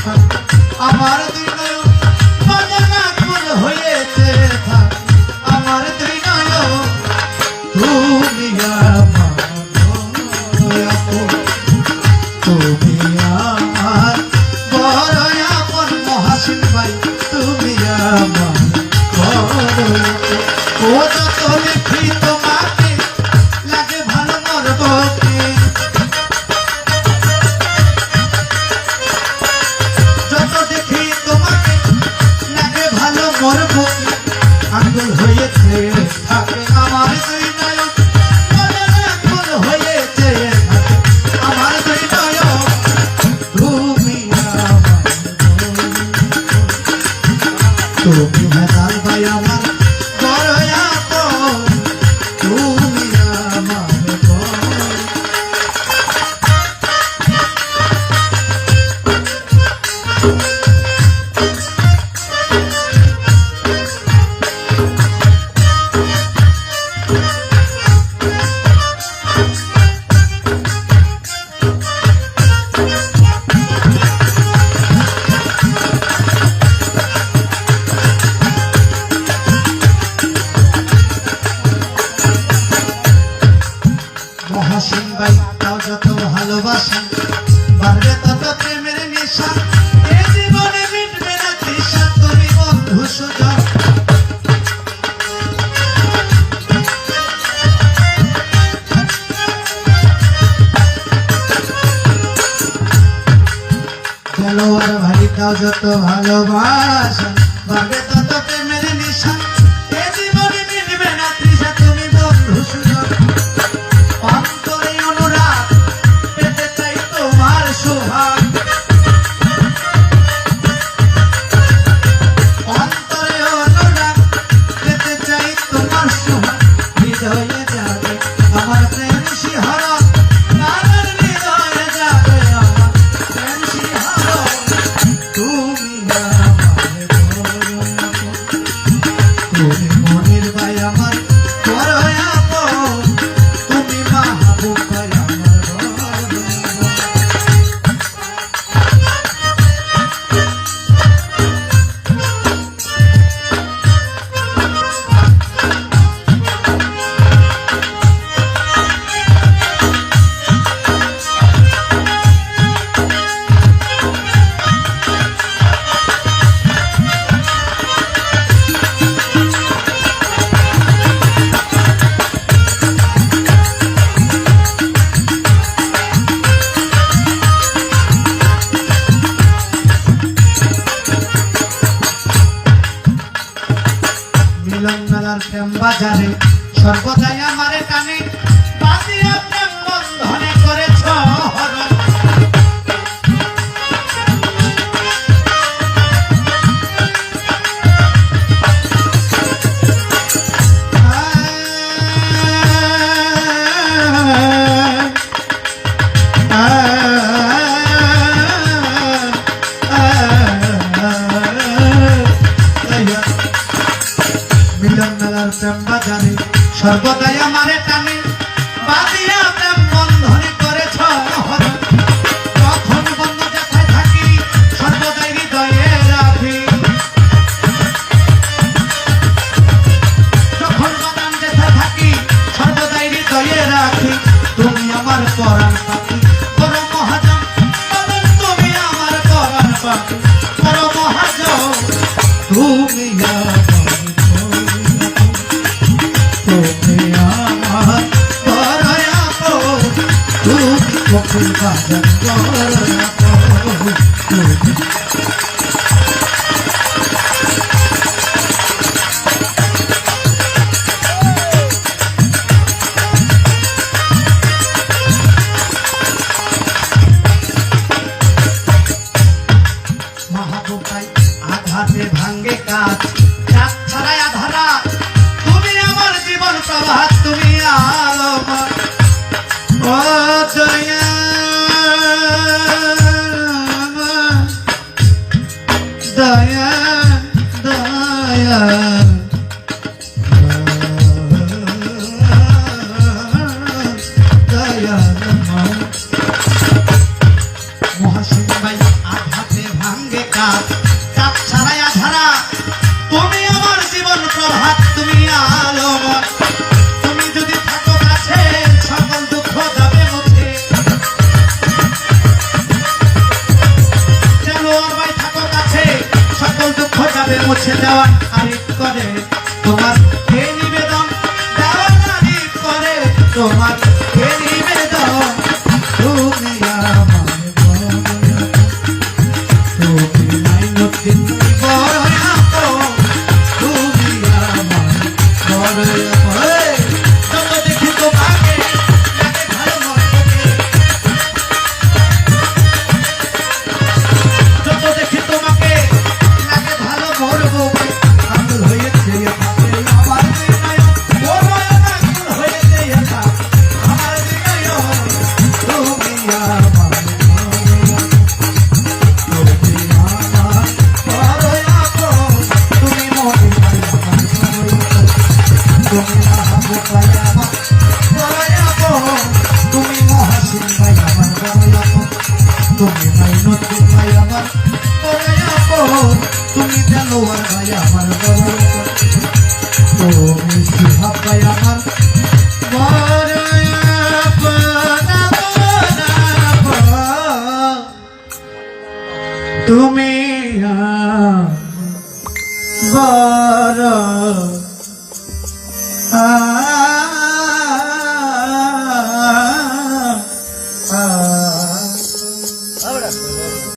আমার দুই নয়ন বাজানাকুল হয়েছে থাক আমার দুই নয়ন তুমি আমার তুমি আমার বড় আপন মহাসিন ভাই তুমি আমার ও যত লিখি তোমাকে লাগে ভালো মোর বকে যত দেখি তোমাকে লাগে ভালো মোর বকে আঙ্গুল হয়েছে থাকে আমার দুই নয়ন আঙ্গুল হয়েছে আমার দুই নয়ন তুমি তুমি হেদাল ভাই আমার মহাসিন ভাই তাও যত ভালোবাসা বাড়বে তত প্রেমের নেশা এ জীবনে মিটবে না তৃষা তুমি বন্ধু সুজন খেলোয়াড় ভাই তাও যত ভালোবাসা বাড়বে তত প্রেমের নেশা এ জীবনে মিটবে না তৃষা তুমি বন্ধু সুজন অন্তরে অনুরাগ পেতে চাই তোমার সোহাগ অন্তরে অনুরাগ পেতে চাই তোমার সোহাগ হৃদয়ে যাবে আমার প্রেম শিহরণ নানার হৃদয়ে যাবে আমার প্রেম শিহরণ তুমি তুমি মনের ভাই আমার বড় আপন তুমি মাহবুব ভাই আমার মিলন মেলার প্রেম বাজারে সর্বদাই আমারে টানে বাঁধিয়া প্রেম বন্ধনে করেছ হরণ মিলন মেলার প্রেম বাজারে সর্বদাই আমারে টানে বাঁধিয়া প্রেম বন্ধনে করেছ হরণ যখন বন্ধু যেথায় থাকি সর্বদাই হৃদয়ে রাখি যখন বাদান যেথায় থাকি সর্বদাই হৃদয়ে রাখি তুমি আমার পরাণ পাখি বড় মহাজন বাদান তুমি আমার পরাণ পাখি বড় মহাজন তুমি বকুল বাজার মাহবুব ভাই আধারে ভাঙ্গে কাজ চাঁদ ছাড়াই আধারা তুমি আমার জীবন প্রভাত তুমি আলো ও জয়া গোপাই আমার বড়ই আপন, তুমি মহাসিন ভাই আমার বড়ই আপন, তুমি মাইনতুল ভাই আমার বড়ই আপন, তুমি দেলোয়ার ভাই আমার বড়ই আপন, তুমি শিহাব ভাই আমার